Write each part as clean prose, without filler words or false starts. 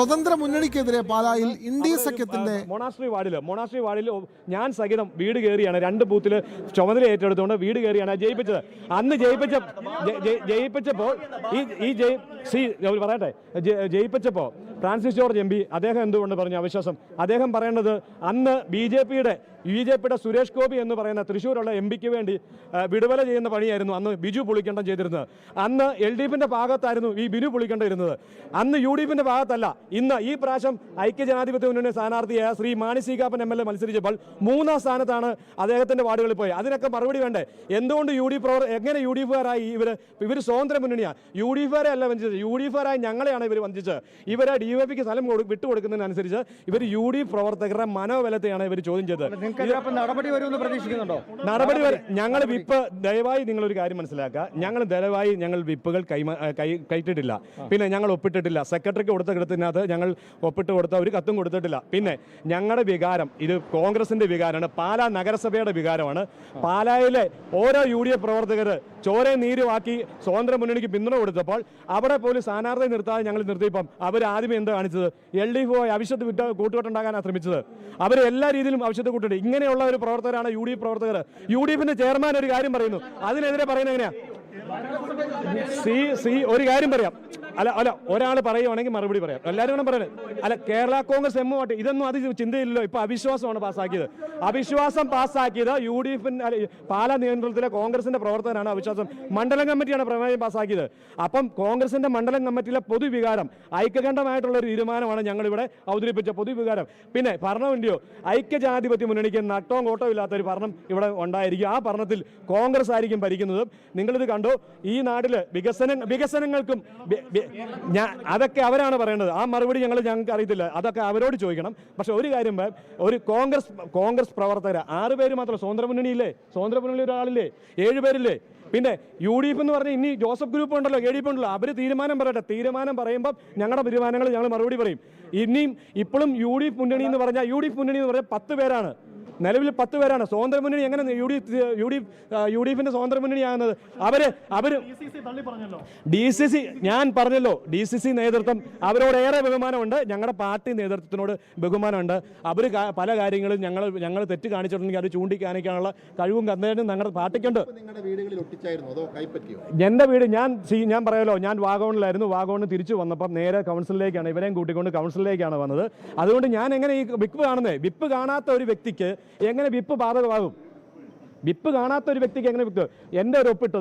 സ്വതന്ത്ര മുന്നണിക്കെതിരെ പാലായിൽ ഇന്ത്യ സഖ്യത്തിന്റെ മൊണാസ്ട്രി വാർഡിൽ ഞാൻ സഹിതം വീട് കയറിയാണ് 2 ബൂത്തിൽ ചുമതല ഏറ്റെടുത്തുകൊണ്ട് വീട് കയറിയാണ് ജയിപ്പിച്ചത്. അന്ന് ജയിപ്പിച്ചപ്പോൾ പറയട്ടെ, ജയിപ്പിച്ചപ്പോൾ ഫ്രാൻസിസ് ജോർജ് MP അദ്ദേഹം എന്തുകൊണ്ട് പറഞ്ഞു അവിശ്വാസം? അദ്ദേഹം പറയേണ്ടത് അന്ന് ബി ജെ പിയുടെ സുരേഷ് ഗോപി എന്ന് പറയുന്ന തൃശ്ശൂരുള്ള MP വേണ്ടി വിടുതല ചെയ്യുന്ന പണിയായിരുന്നു അന്ന് ബിജു പുളിക്കണ്ടം ചെയ്തിരുന്നത്. അന്ന് LDFിന്റെ ഭാഗത്തായിരുന്നു ഈ ബിനു പുളിക്കണ്ടം ഇരുന്നത്. അന്ന് UDFിന്റെ ഭാഗത്തല്ല. ഇന്ന് ഈ പ്രാവശ്യം ഐക്യജനാധിപത്യ മുന്നണി സ്ഥാനാർത്ഥിയായ ശ്രീ മാണി സി കാപ്പൻ MLA മത്സരിച്ചപ്പോൾ 3ാം സ്ഥാനത്താണ് അദ്ദേഹത്തിന്റെ വാർഡുകളിൽ പോയി. അതിനൊക്കെ മറുപടി വേണ്ടേ? എന്തുകൊണ്ട് എങ്ങനെ UDFുകാരായി ഇവർ സ്വതന്ത്ര മുന്നണിയാണ്? UDFുകാരെ അല്ല വഞ്ചിച്ചത്, UDFുകാരായി ഞങ്ങളെയാണ് ഇവർ വഞ്ചിച്ചത്. ഇവരെ DYPക്ക് സ്ഥലം വിട്ടുകൊടുക്കുന്നതിനനുസരിച്ച് ഇവർ UDF പ്രവർത്തകരുടെ മനോബലത്തെയാണ് ഇവർ ചോദ്യം ചെയ്തത്. നടപടി വരുമെന്ന് പ്രതീക്ഷിക്കുന്നുണ്ടോ? നടപടി ഞങ്ങൾ വിപ്പ് ദയവായി നിങ്ങളൊരു കാര്യം മനസ്സിലാക്കുക. ഞങ്ങൾ വിപ്പുകൾ കയറ്റിട്ടില്ല, പിന്നെ ഞങ്ങൾ ഒപ്പിട്ടിട്ടില്ല. സെക്രട്ടറിക്ക് കൊടുത്ത കത്തിനകത്ത് ഞങ്ങൾ ഒപ്പിട്ട് കൊടുത്ത ഒരു കത്തും കൊടുത്തിട്ടില്ല. പിന്നെ ഞങ്ങളുടെ വികാരം ഇത് കോൺഗ്രസിന്റെ വികാരമാണ്, പാലാ നഗരസഭയുടെ വികാരമാണ്. പാലായിലെ ഓരോ UDF പ്രവർത്തകർ ചോരയും നീരുമാക്കി സ്വതന്ത്ര മുന്നണിക്ക് പിന്തുണ കൊടുത്തപ്പോൾ അവിടെ പോലും സ്ഥാനാർത്ഥി നിർത്താതെ ഞങ്ങൾ നിർത്തിയപ്പം അവർ ആദ്യമേ എന്താ കാണിച്ചത്? LDF അവിശ്വത്ത് കൂട്ടുകെട്ടുണ്ടാകാനാണ് ശ്രമിച്ചത്. അവർ എല്ലാ രീതിയിലും അവിശ്വത്ത് കൂട്ടിട്ട് ഇങ്ങനെയുള്ള ഒരു പ്രവർത്തകരാണ് UDF പ്രവർത്തകർ. UDFിന്റെ ചെയർമാൻ ഒരു കാര്യം പറയുന്നു, അതിനെതിരെ പറയുന്നത് എങ്ങനെയാ? ഒരു കാര്യം പറയാം, അല്ല ഒരാൾ പറയുവാണെങ്കിൽ മറുപടി പറയാം, എല്ലാവരും വേണം പറയാൻ. അല്ല, കേരള കോൺഗ്രസ് M പാർട്ടി ഇതൊന്നും അത് ചിന്തയില്ലല്ലോ. ഇപ്പൊ അവിശ്വാസമാണ് പാസ്സാക്കിയത്. അവിശ്വാസം പാസ്സാക്കിയത് UDFിന്റെ പാലാ നിയന്ത്രണത്തിലെ കോൺഗ്രസിന്റെ പ്രവർത്തകനാണ്. അവിശ്വാസം മണ്ഡലം കമ്മിറ്റിയാണ് പ്രമേയം പാസ്സാക്കിയത്. അപ്പം കോൺഗ്രസിന്റെ മണ്ഡലം കമ്മിറ്റിയിലെ പൊതുവികാരം, ഐക്യകണ്ഠമായിട്ടുള്ള ഒരു തീരുമാനമാണ് ഞങ്ങളിവിടെ അവതരിപ്പിച്ച പൊതുവികാരം. പിന്നെ ഭരണമുണ്ടോ? ഐക്യജനാധിപത്യ മുന്നണിക്ക് നട്ടവും കോട്ടവും ഇല്ലാത്ത ഒരു ഭരണം ഇവിടെ ഉണ്ടായിരിക്കും. ആ ഭരണത്തിൽ കോൺഗ്രസ് ആയിരിക്കും ഭരിക്കുന്നത്. നിങ്ങളിത് കണ്ടോ, ഈ നാട്ടില് വികസനങ്ങൾക്കും അതൊക്കെ അവരാണ് പറയേണ്ടത്. ആ മറുപടി ഞങ്ങൾക്ക് അറിയത്തില്ല, അതൊക്കെ അവരോട് ചോദിക്കണം. പക്ഷെ ഒരു കാര്യം, ഒരു കോൺഗ്രസ് പ്രവർത്തകർ 6 പേര് മാത്രം. സ്വതന്ത്ര മുന്നണിയില്ലേ? സ്വതന്ത്ര മുന്നണി ഒരാളില്ലേ? 7 പേരില്ലേ? പിന്നെ UDF എന്ന് പറഞ്ഞാൽ ഇനി ജോസഫ് ഗ്രൂപ്പ് ഉണ്ടല്ലോ, ADP ഉണ്ടല്ലോ, അവർ തീരുമാനം പറയട്ടെ. തീരുമാനം പറയുമ്പോൾ ഞങ്ങളുടെ തീരുമാനങ്ങൾ ഞങ്ങൾ മറുപടി പറയും. ഇപ്പോഴും UDF മുന്നണി എന്ന് പറഞ്ഞാൽ 10 പേരാണ്. നിലവിൽ 10 പേരാണ്. സ്വതന്ത്ര മുന്നണി എങ്ങനെ UDFിന്റെ സ്വതന്ത്ര മുന്നണിയാകുന്നത്? അവര് DCC ഞാൻ പറഞ്ഞല്ലോ, DCC നേതൃത്വം അവരോടേറെ ബഹുമാനമുണ്ട്. ഞങ്ങളുടെ പാർട്ടി നേതൃത്വത്തിനോട് ബഹുമാനമുണ്ട്. അവർ പല കാര്യങ്ങളും ഞങ്ങൾ തെറ്റ് കാണിച്ചിട്ടുണ്ടെങ്കിൽ അത് ചൂണ്ടിക്കാണിക്കാനുള്ള കഴിവും കന്നേനും ഞങ്ങളുടെ പാർട്ടിക്കുണ്ട്. എൻ്റെ വീട് ഞാൻ പറയാലോ, ഞാൻ വാഗമണിലായിരുന്നു. വാഗമണിന് തിരിച്ചു വന്നപ്പം നേരെ കൗൺസിലിലേക്കാണ്, ഇവരെയും കൂട്ടിക്കൊണ്ട് കൗൺസിലിലേക്കാണ് വന്നത്. അതുകൊണ്ട് ഞാൻ എങ്ങനെ ഈ വിപ്പ് കാണുന്നത്? വിപ്പ് കാണാത്ത ഒരു വ്യക്തിക്ക് എങ്ങനെ വിപ്പ് ബാധകമാകും? വിപ്പ് കാണാത്ത ഒരു വ്യക്തിക്ക് എങ്ങനെ വിപ്പ്? എൻ്റെ ഒരു ഒപ്പിട്ട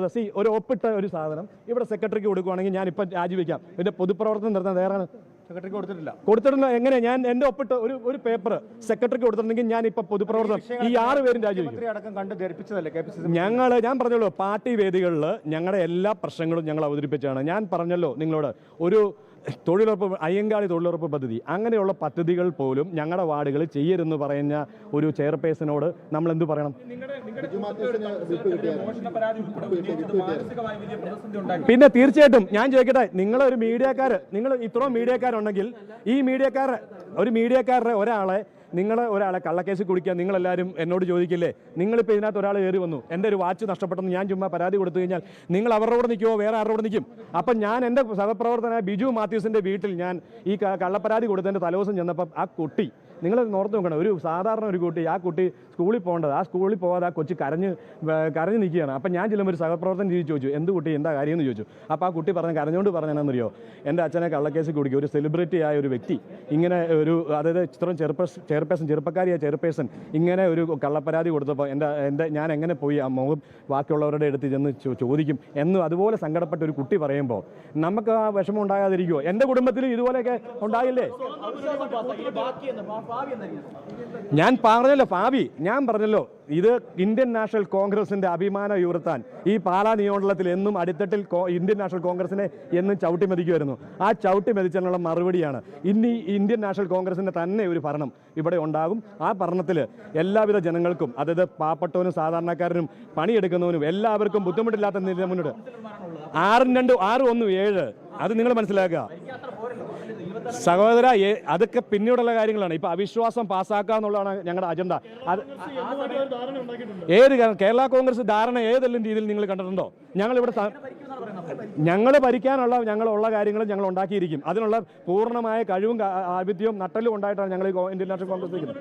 ഒരു സാധനം ഇവിടെ സെക്രട്ടറിക്ക് കൊടുക്കുകയാണെങ്കിൽ ഞാൻ ഇപ്പം രാജിവെക്കാം. ഇതിൻ്റെ പൊതുപ്രവർത്തനം നടത്താൻ തയ്യാറാണ്. സെക്രട്ടറിക്ക് കൊടുത്തിട്ടില്ല. എങ്ങനെ ഞാൻ എൻ്റെ ഒപ്പിട്ട് ഒരു പേപ്പർ സെക്രട്ടറിക്ക് കൊടുത്തിട്ടുണ്ടെങ്കിൽ ഞാൻ ഇപ്പം പൊതുപ്രവർത്തനം ഈ 6 പേരും രാജിവെക്കും. ഞാൻ പറഞ്ഞല്ലോ, പാർട്ടി വേദികളിൽ ഞങ്ങളുടെ എല്ലാ പ്രശ്നങ്ങളും ഞങ്ങൾ അവതരിപ്പിച്ചാണ്. ഞാൻ പറഞ്ഞല്ലോ നിങ്ങളോട്, ഒരു തൊഴിലുറപ്പ്, അയ്യങ്കാളി തൊഴിലുറപ്പ് പദ്ധതി, അങ്ങനെയുള്ള പദ്ധതികൾ പോലും ഞങ്ങളുടെ വാർഡുകളിൽ ചെയ്യരുതെന്ന് പറയുന്ന ഒരു ചെയർപേഴ്സണോട് നമ്മൾ എന്ത് പറയണം? പിന്നെ തീർച്ചയായിട്ടും ഞാൻ ചോദിക്കട്ടെ, നിങ്ങളൊരു നിങ്ങൾ ഇത്രയും മീഡിയക്കാരുണ്ടെങ്കിൽ ഈ മീഡിയക്കാരുടെ ഒരാളെ കള്ളക്കേസ് കുടിക്കാൻ നിങ്ങളെല്ലാവരും എന്നോട് ചോദിക്കില്ലേ? നിങ്ങളിപ്പോൾ ഇതിനകത്ത് ഒരാൾ കയറി വന്നു, എൻ്റെ ഒരു വാച്ച് നഷ്ടപ്പെട്ടെന്ന് ഞാൻ ചുമ്മാ പരാതി കൊടുത്തു കഴിഞ്ഞാൽ നിങ്ങൾ അവരുടെ കൂടെ നിൽക്കുമോ? വേറെ ആരുടെ കൂടെ നിൽക്കും? അപ്പം ഞാൻ എൻ്റെ സഹപ്രവർത്തകനായ ബിജു മാത്യൂസിൻ്റെ വീട്ടിൽ ഞാൻ ഈ കള്ളപ്പരാതി കൊടുത്തതിൻ്റെ തലേദിവസം ചെന്നപ്പം ആ കുട്ടി, നിങ്ങൾ ഓർത്ത് നോക്കണം, ഒരു സാധാരണ ഒരു കുട്ടി, ആ കുട്ടി സ്കൂളിൽ പോകേണ്ടത്, ആ സ്കൂളിൽ പോകാതെ ആ കൊച്ചു കരഞ്ഞ് നിൽക്കുകയാണ്. അപ്പം ഞാൻ ചെല്ലുമ്പോൾ ഒരു സഹപ്രവർത്തകൻ ചോദിച്ചു, എന്ത് കുട്ടി, എന്താ കാര്യമെന്ന് ചോദിച്ചു. അപ്പോൾ ആ കുട്ടി കരഞ്ഞുകൊണ്ട് പറഞ്ഞതെന്നറിയോ? എൻ്റെ അച്ഛനെ കള്ളക്കേസ് കുടിക്കും, ഒരു സെലിബ്രിറ്റി ആയ ഒരു വ്യക്തി ഇങ്ങനെ അതായത് ഇത്രയും ചെറുപ്പക്കാരിയായ ചെയർപേഴ്സൺ ഇങ്ങനെ ഒരു കള്ളപ്പരാതി കൊടുത്തപ്പോൾ ഞാൻ എങ്ങനെ പോയി ആ മുഖം ബാക്കിയുള്ളവരുടെ അടുത്ത് ചെന്ന് ചോദിക്കും എന്ന് അതുപോലെ സങ്കടപ്പെട്ട ഒരു കുട്ടി പറയുമ്പോൾ നമുക്ക് ആ വിഷമം ഉണ്ടാകാതിരിക്കുമോ? എൻ്റെ കുടുംബത്തിൽ ഇതുപോലെയൊക്കെ ഉണ്ടായില്ലേ? ഞാൻ പറഞ്ഞല്ലോ ഇത് ഇന്ത്യൻ നാഷണൽ കോൺഗ്രസിന്റെ അഭിമാനം ഉയർത്താൻ ഈ പാലാ നിയമമണ്ഡലത്തിൽ എന്നും അടിത്തട്ടിൽ ഇന്ത്യൻ നാഷണൽ കോൺഗ്രസിനെ എന്നും ചവിട്ടി മെതിക്കുമായിരുന്നു. ആ ചവിട്ടി മെതിച്ചതിനുള്ള മറുപടിയാണ് ഇനി ഇന്ത്യൻ നാഷണൽ കോൺഗ്രസിന്റെ തന്നെ ഒരു ഭരണം ഇവിടെ ഉണ്ടാകും. ആ ഭരണത്തിൽ എല്ലാവിധ ജനങ്ങൾക്കും, അതായത് പാവപ്പെട്ടവനും സാധാരണക്കാരനും പണിയെടുക്കുന്നവനും എല്ലാവർക്കും ബുദ്ധിമുട്ടില്ലാത്ത മുന്നോട്ട് 6-2-6-1-7 അത് നിങ്ങൾ മനസ്സിലാക്കുക. സഹോദര, അതൊക്കെ പിന്നീടുള്ള കാര്യങ്ങളാണ്. ഇപ്പൊ അവിശ്വാസം പാസ്സാക്കുക എന്നുള്ളതാണ് ഞങ്ങളുടെ അജണ്ട. അത് കേരള കോൺഗ്രസ് ധാരണ ഏതെല്ലാം രീതിയിൽ നിങ്ങൾ കണ്ടിട്ടുണ്ടോ? ഞങ്ങൾ ഭരിക്കാനുള്ള ഞങ്ങളുള്ള കാര്യങ്ങൾ ഞങ്ങൾ ഉണ്ടാക്കിയിരിക്കും. അതിനുള്ള പൂർണ്ണമായ കഴിവും ആഭിത്യവും നട്ടലും ഉണ്ടായിട്ടാണ് ഞങ്ങൾ ഇന്ത്യൻ നാഷണൽ കോൺഗ്രസ് നിൽക്കുന്നത്.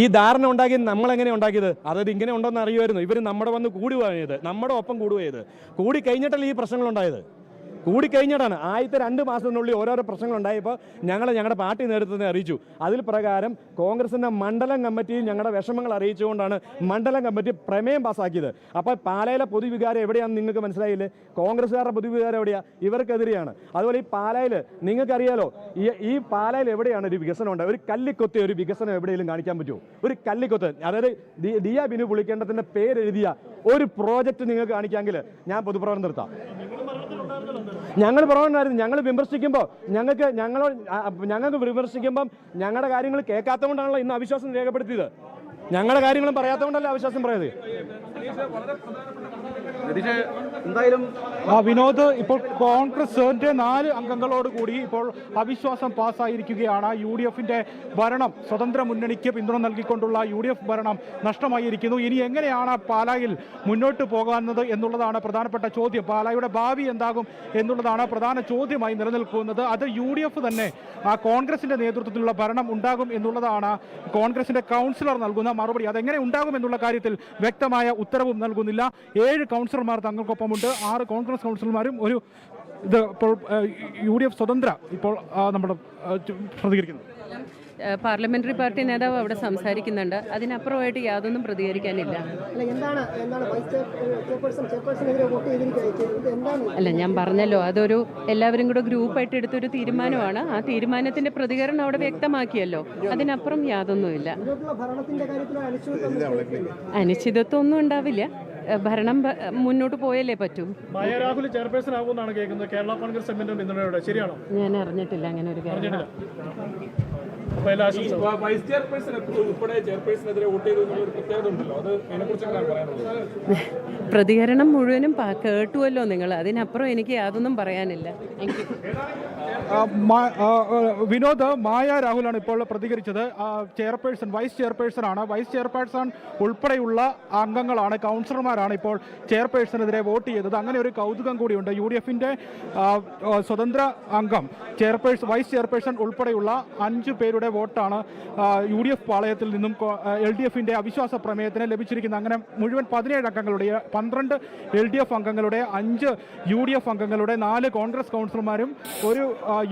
ഈ ധാരണ ഉണ്ടാക്കിയത് നമ്മളെങ്ങനെ ഉണ്ടാക്കിയത്? അതായത് ഇങ്ങനെ ഉണ്ടെന്ന് അറിയുമായിരുന്നു. ഇവർ നമ്മുടെ വന്ന് കൂടുകയത്, നമ്മുടെ ഒപ്പം കൂടുകയത്. കൂടി കഴിഞ്ഞിട്ടല്ലേ ഈ പ്രശ്നങ്ങളുണ്ടായത്. കൂടിക്കഴിഞ്ഞിട്ടാണ്. ആദ്യത്തെ 2 മാസത്തിനുള്ളിൽ ഓരോരോ പ്രശ്നങ്ങളുണ്ടായപ്പോൾ ഞങ്ങളുടെ പാർട്ടി നേതൃത്വത്തെ അറിയിച്ചു. അതിൽ പ്രകാരം കോൺഗ്രസിൻ്റെ മണ്ഡലം കമ്മിറ്റിയിൽ ഞങ്ങളുടെ വിഷമങ്ങൾ അറിയിച്ചുകൊണ്ടാണ് മണ്ഡലം കമ്മിറ്റി പ്രമേയം പാസ്സാക്കിയത്. അപ്പോൾ പാലായിലെ പൊതുവികാരം എവിടെയാണെന്ന് നിങ്ങൾക്ക് മനസ്സിലായില്ലേ? കോൺഗ്രസ്സുകാരുടെ പൊതുവികാരം എവിടെയാണ്? ഇവർക്കെതിരെയാണ്. അതുപോലെ ഈ പാലായിൽ നിങ്ങൾക്കറിയാലോ, ഈ പാലായിൽ എവിടെയാണ് ഒരു വികസനം ഉണ്ടായത്? ഒരു കല്ലിക്കൊത്തി ഒരു വികസനം എവിടെയെങ്കിലും കാണിക്കാൻ പറ്റുമോ? ഒരു കല്ലിക്കൊത്ത്, അതായത് ദിയ ബിനു പുളിക്കേണ്ടതിൻ്റെ പേരെഴുതിയ ഒരു പ്രോജക്റ്റ് നിങ്ങൾക്ക് കാണിക്കാമെങ്കിൽ ഞാൻ പൊതുപ്രവർത്തനം നിർത്താം. ഞങ്ങൾ പറഞ്ഞായിരുന്നു, ഞങ്ങൾ വിമർശിക്കുമ്പോൾ ഞങ്ങൾക്ക് വിമർശിക്കുമ്പം ഞങ്ങളുടെ കാര്യങ്ങൾ കേൾക്കാത്തതുകൊണ്ടാണല്ലോ ഇന്ന് അവിശ്വാസം രേഖപ്പെടുത്തിയത്. ഞങ്ങളുടെ കാര്യങ്ങളും പറയാത്തതുകൊണ്ടല്ല അവിശ്വാസം പറയുന്നത്. എന്തായാലും വിനോദ്, ഇപ്പോൾ കോൺഗ്രസിന്റെ 4 അംഗങ്ങളോട് കൂടി ഇപ്പോൾ അവിശ്വാസം പാസ്സായിരിക്കുകയാണ്. UDFന്റെ ഭരണം, സ്വതന്ത്ര മുന്നണിക്ക് പിന്തുണ നൽകിക്കൊണ്ടുള്ള UDF ഭരണം നഷ്ടമായിരിക്കുന്നു. ഇനി എങ്ങനെയാണ് പാലായിൽ മുന്നോട്ട് പോകാവുന്നത് എന്നുള്ളതാണ് പ്രധാനപ്പെട്ട ചോദ്യം. പാലായുടെ ഭാവി എന്താകും എന്നുള്ളതാണ് പ്രധാന ചോദ്യമായി നിലനിൽക്കുന്നത്. അത് UDF തന്നെ കോൺഗ്രസിന്റെ നേതൃത്വത്തിലുള്ള ഭരണം ഉണ്ടാകും എന്നുള്ളതാണ് കോൺഗ്രസിന്റെ കൗൺസിലർ നൽകുന്ന മറുപടി. അതെങ്ങനെ ഉണ്ടാകും എന്നുള്ള കാര്യത്തിൽ വ്യക്തമായ ഉത്തരവും നൽകുന്നില്ല. 7 കൗൺസിലർമാർ തങ്ങൾക്കൊപ്പമുണ്ട്. 6 കോൺഗ്രസ് കൗൺസിലർമാരും ഇപ്പോൾ UDF സ്വതന്ത്ര ഇപ്പോൾ നമ്മൾ പ്രതികരിക്കുന്നു. പാർലമെന്ററി പാർട്ടി നേതാവ് അവിടെ സംസാരിക്കുന്നുണ്ട്. അതിനപ്പുറമായിട്ട് യാതൊന്നും പ്രതികരിക്കാനില്ല. അല്ല, ഞാൻ പറഞ്ഞല്ലോ, അതൊരു എല്ലാവരും കൂടെ ഗ്രൂപ്പായിട്ട് എടുത്തൊരു തീരുമാനമാണ്. ആ തീരുമാനത്തിന്റെ പ്രതികരണം അവിടെ വ്യക്തമാക്കിയല്ലോ. അതിനപ്പുറം യാതൊന്നുമില്ല. അനിശ്ചിതത്വം ഒന്നും ഉണ്ടാവില്ല. ഭരണം മുന്നോട്ട് പോയല്ലേ പറ്റൂ. രാഹുൽ ചെയർപേഴ്സൺ ആകുമെന്നാണ് കേൾക്കുന്നത് കേരള കോൺഗ്രസ് എമ്മിന്റെ പിന്തുണയോടെ. ശരിയാണോ? ഞാൻ അറിഞ്ഞിട്ടില്ല അങ്ങനെ ഒരു കാര്യം. വൈസ് ചെയർപേഴ്സൺ ഉൾപ്പെടെ ചെയർപേഴ്സണെതിരെ വോട്ട് ചെയ്തു എന്നുള്ള ഒരു പ്രത്യേകത ഉണ്ടല്ലോ, അത് അതിനെക്കുറിച്ചൊക്കെ പറയാനുള്ളത്? പ്രതികരണം മുഴുവനും കേട്ടുവല്ലോ നിങ്ങൾ. അതിനപ്പുറം എനിക്ക് യാതൊന്നും പറയാനില്ല. വിനോദ്, മായ രാഹുലാണ് ഇപ്പോൾ പ്രതികരിച്ചത്. ചെയർപേഴ്സൺ, വൈസ് ചെയർപേഴ്സൺ ആണ്. വൈസ് ചെയർപേഴ്സൺ ഉൾപ്പെടെയുള്ള അംഗങ്ങളാണ്, കൗൺസിലർമാരാണ് ഇപ്പോൾ ചെയർപേഴ്സണെതിരെ വോട്ട് ചെയ്തത്. അങ്ങനെ ഒരു കൗതുകം കൂടിയുണ്ട്. UDFന്റെ സ്വതന്ത്ര അംഗം വൈസ് ചെയർപേഴ്സൺ ഉൾപ്പെടെയുള്ള 5 പേരുടെ വോട്ടാണ് UDF പാളയത്തിൽ നിന്നും LDFന്റെ അവിശ്വാസ പ്രമേയത്തിന് ലഭിച്ചിരിക്കുന്നത്. അങ്ങനെ മുഴുവൻ 17 അംഗങ്ങളുടെ 12 LDF അംഗങ്ങളുടെ 5 UDF അംഗങ്ങളുടെ 4 കോൺഗ്രസ് കൗൺസിലർമാരും ഒരു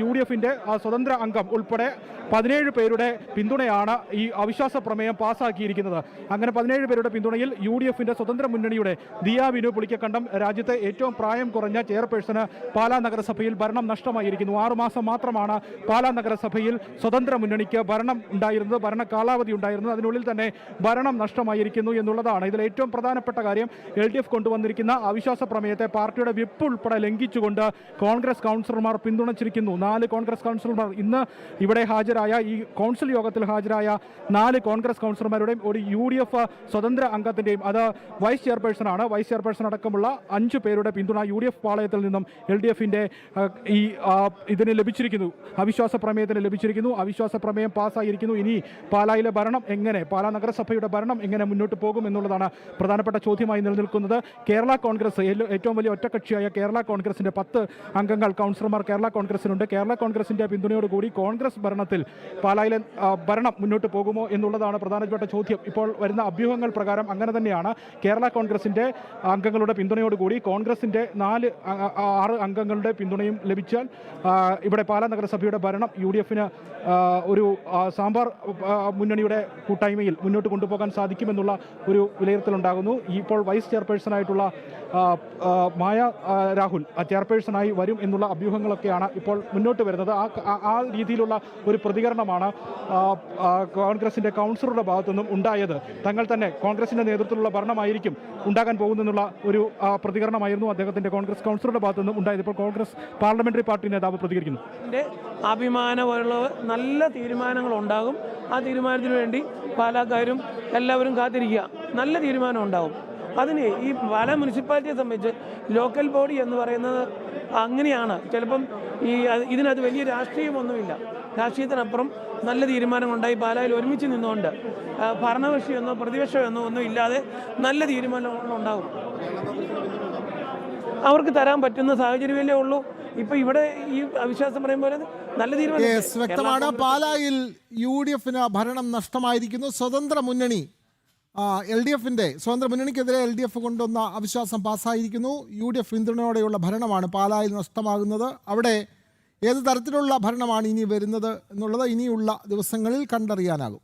UDFന്റെ സ്വതന്ത്ര അംഗം ഉൾപ്പെടെ 17 പേരുടെ പിന്തുണയാണ് ഈ അവിശ്വാസ പ്രമേയം പാസ്സാക്കിയിരിക്കുന്നത്. അങ്ങനെ 17 പേരുടെ പിന്തുണയിൽ UDFന്റെ സ്വതന്ത്ര മുന്നണിയുടെ ദിയ ബിനു പുളിക്കക്കണ്ടം രാജ്യത്തെ ഏറ്റവും പ്രായം കുറഞ്ഞ ചെയർപേഴ്സണ് പാലാ നഗരസഭയിൽ ഭരണം നഷ്ടമായിരിക്കുന്നു. 6 മാസം മാത്രമാണ് പാലാ നഗരസഭയിൽ സ്വതന്ത്ര മുന്നണിക്ക് ഭരണം ഉണ്ടായിരുന്നത്, ഭരണ കാലാവധി ഉണ്ടായിരുന്നത്. അതിനുള്ളിൽ തന്നെ ഭരണം നഷ്ടമായിരിക്കുന്നു എന്നുള്ളതാണ് ഇതിൽ ഏറ്റവും പ്രധാനപ്പെട്ട കാര്യം. LDF കൊണ്ടുവന്നിരിക്കുന്ന അവിശ്വാസ പ്രമേയത്തെ പാർട്ടിയുടെ വിപ്പ് ഉൾപ്പെടെ ലംഘിച്ചുകൊണ്ട് കോൺഗ്രസ് കൗൺസിലർമാർ പിന്തുണച്ചിരിക്കുന്നു. 4 കോൺഗ്രസ് കൗൺസിലർമാർ ഇന്ന് ഇവിടെ ഈ കൗൺസിൽ യോഗത്തിൽ ഹാജരായ 4 കോൺഗ്രസ് കൗൺസിലർമാരുടെയും ഒരു UDF സ്വതന്ത്ര അംഗത്തിന്റെയും, അത് വൈസ് ചെയർപേഴ്സണാണ്, വൈസ് ചെയർപേഴ്സൺ അടക്കമുള്ള 5 പേരുടെ പിന്തുണ UDF പാളയത്തിൽ നിന്നും LDFന്റെ ഇതിന് ലഭിച്ചിരിക്കുന്നു, അവിശ്വാസ പ്രമേയത്തിന് ലഭിച്ചിരിക്കുന്നു. അവിശ്വാസ പ്രമേയം പാസ്സായിരിക്കുന്നു. ഇനി പാലായിലെ ഭരണം എങ്ങനെ, പാലാ നഗരസഭയുടെ ഭരണം എങ്ങനെ മുന്നോട്ട് പോകും എന്നുള്ളതാണ് പ്രധാനപ്പെട്ട ചോദ്യമായി നിലനിൽക്കുന്നത്. കേരള കോൺഗ്രസ്, ഏറ്റവും വലിയ ഒറ്റക്കക്ഷിയായ കേരള കോൺഗ്രസിന്റെ 10 അംഗങ്ങൾ കൗൺസിലർമാർ കേരള കോൺഗ്രസിനുണ്ട്. കേരള കോൺഗ്രസിന്റെ പിന്തുണയോടുകൂടി കോൺഗ്രസ് ഭരണത്തിൽ പാലായിലെ ഭരണം മുന്നോട്ട് പോകുമോ എന്നുള്ളതാണ് പ്രധാനപ്പെട്ട ചോദ്യം. ഇപ്പോൾ വരുന്ന അഭ്യൂഹങ്ങൾ പ്രകാരം അങ്ങനെ തന്നെയാണ്. കേരള കോൺഗ്രസിന്റെ അംഗങ്ങളുടെ പിന്തുണയോടുകൂടി കോൺഗ്രസിന്റെ 6 അംഗങ്ങളുടെ പിന്തുണയും ലഭിച്ചാൽ ഇവിടെ പാലാ നഗരസഭയുടെ ഭരണം UDFന് ഒരു സാമ്പാർ മുന്നണിയുടെ കൂട്ടായ്മയിൽ മുന്നോട്ട് കൊണ്ടുപോകാൻ സാധിക്കുമെന്നുള്ള ഒരു വിലയിരുത്തലുണ്ടാകുന്നു. ഇപ്പോൾ വൈസ് ചെയർപേഴ്സണായിട്ടുള്ള മായ രാഹുൽ ചെയർപേഴ്സണായി വരും എന്നുള്ള അഭ്യൂഹങ്ങളൊക്കെയാണ് ഇപ്പോൾ മുന്നോട്ട് വരുന്നത്. ആ രീതിയിലുള്ള ഒരു പ്രതികരണമാണ് കോൺഗ്രസിന്റെ കൗൺസിലറുടെ ഭാഗത്തുനിന്നും ഉണ്ടായത്. തങ്ങൾ തന്നെ കോൺഗ്രസിന്റെ നേതൃത്വത്തിലുള്ള ഭരണമായിരിക്കും ഉണ്ടാകാൻ പോകുന്നെന്നുള്ള ഒരു പ്രതികരണമായിരുന്നു അദ്ദേഹത്തിന്റെ കോൺഗ്രസ് കൗൺസിലറുടെ ഭാഗത്തുനിന്നും ഉണ്ടായത്. ഇപ്പോൾ കോൺഗ്രസ് പാർലമെന്ററി പാർട്ടി നേതാവ് പ്രതികരിക്കുന്നു. അഭിമാനമുള്ള നല്ല തീരുമാനങ്ങൾ ഉണ്ടാകും. ആ തീരുമാനത്തിന് വേണ്ടി പാലക്കാരും എല്ലാവരും കാത്തിരിക്കുക. നല്ല തീരുമാനം ഉണ്ടാകും. അതിന് ഈ പാലാ മുനിസിപ്പാലിറ്റിയെ സംബന്ധിച്ച് ലോക്കൽ ബോഡി എന്ന് പറയുന്നത് അങ്ങനെയാണ്. ചിലപ്പം ഇതിനകത്ത് വലിയ രാഷ്ട്രീയമൊന്നുമില്ല. രാഷ്ട്രീയത്തിനപ്പുറം നല്ല തീരുമാനങ്ങളുണ്ടായി പാലായിൽ ഒരുമിച്ച് നിന്നുകൊണ്ട് ഭരണകക്ഷിയെന്നോ പ്രതിപക്ഷമെന്നോ ഒന്നും ഇല്ലാതെ നല്ല തീരുമാനങ്ങളുണ്ടാകും. അവർക്ക് തരാൻ പറ്റുന്ന സാഹചര്യമല്ലേ ഉള്ളൂ. ഇപ്പൊ ഇവിടെ ഈ അവിശ്വാസം പറയുമ്പോൾ നല്ല തീരുമാനം വ്യക്തമാണ്. പാലായിൽ UDF ഭരണം നഷ്ടമായിരിക്കുന്നു. സ്വതന്ത്ര മുന്നണി സ്വതന്ത്ര മുന്നണിക്കെതിരെ LDF കൊണ്ടുവന്ന അവിശ്വാസം പാസ്സായിരിക്കുന്നു. UDF പിന്തുണയോടെയുള്ള ഭരണമാണ് പാലായിൽ നഷ്ടമാകുന്നത്. അവിടെ ഏത് തരത്തിലുള്ള ഭരണമാണ് ഇനി വരുന്നത് എന്നുള്ളത് ഇനിയുള്ള ദിവസങ്ങളിൽ കണ്ടറിയാനാകും.